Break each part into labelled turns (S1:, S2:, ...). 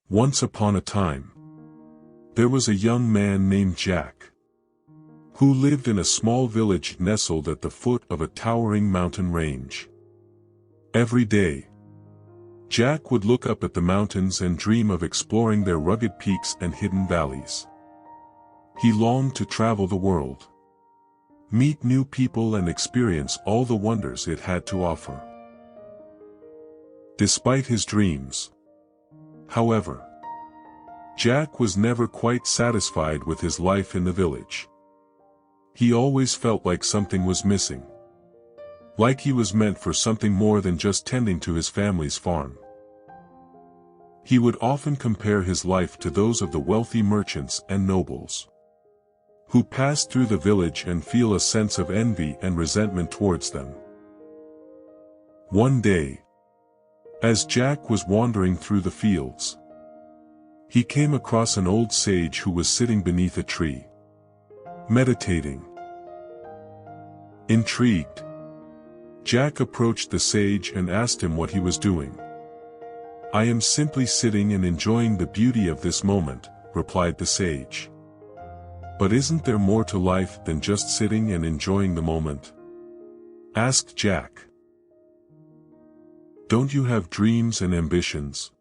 S1: Once upon a time, there was a young man named Jack, who lived in a small village nestled at the foot of a towering mountain range. Every day, Jack would look up at the mountains and dream of exploring their rugged peaks and hidden valleys. He longed to travel the world, meet new people and experience all the wonders it had to offer. Despite his dreams, however, Jack was never quite satisfied with his life in the village. He always felt like something was missing, like he was meant for something more than just tending to his family's farm. He would often compare his life to those of the wealthy merchants and nobles, who passed through the village and feel a sense of envy and resentment towards them. One day, as Jack was wandering through the fields, he came across an old sage who was sitting beneath a tree, meditating. Intrigued, Jack approached the sage and asked him what he was doing. "I am simply sitting and enjoying the beauty of this moment," replied the sage. "But isn't there more to life than just sitting and enjoying the moment?" asked Jack. "Don't you have dreams and ambitions?"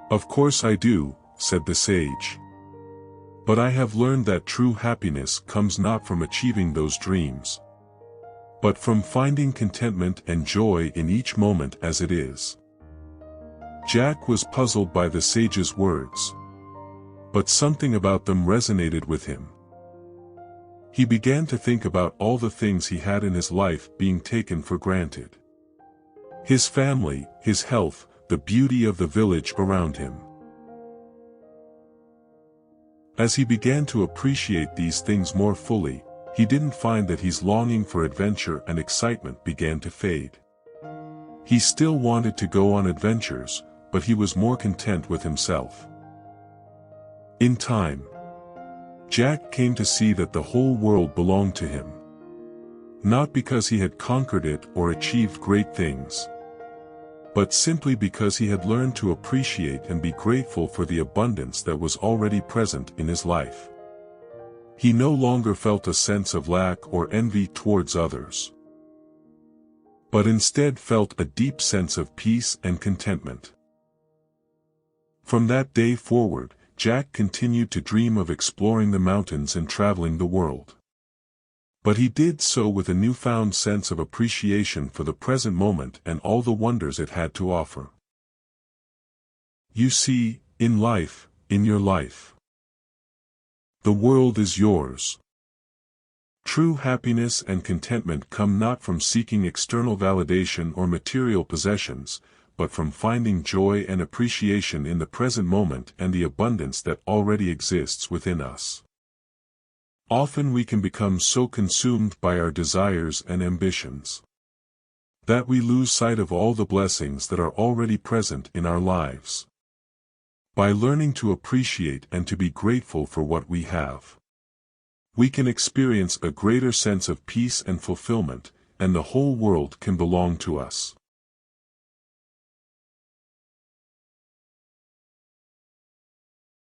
S1: "Of course I do," said the sage. "But I have learned that true happiness comes not from achieving those dreams, but from finding contentment and joy in each moment as it is." Jack was puzzled by the sage's words, but something about them resonated with him. He began to think about all the things he had in his life being taken for granted. His family, his health, the beauty of the village around him. As he began to appreciate these things more fully, he didn't find that his longing for adventure and excitement began to fade. He still wanted to go on adventures, but he was more content with himself. In time, Jack came to see that the whole world belonged to him, not because he had conquered it or achieved great things, but simply because he had learned to appreciate and be grateful for the abundance that was already present in his life. He no longer felt a sense of lack or envy towards others, but instead felt a deep sense of peace and contentment. From that day forward, Jack continued to dream of exploring the mountains and traveling the world. But he did so with a newfound sense of appreciation for the present moment and all the wonders it had to offer. You see, in life, in your life, the world is yours. True happiness and contentment come not from seeking external validation or material possessions, but from finding joy and appreciation in the present moment and the abundance that already exists within us. Often we can become so consumed by our desires and ambitions that we lose sight of all the blessings that are already present in our lives. By learning to appreciate and to be grateful for what we have, we can experience a greater sense of peace and fulfillment, and the whole world can belong to us.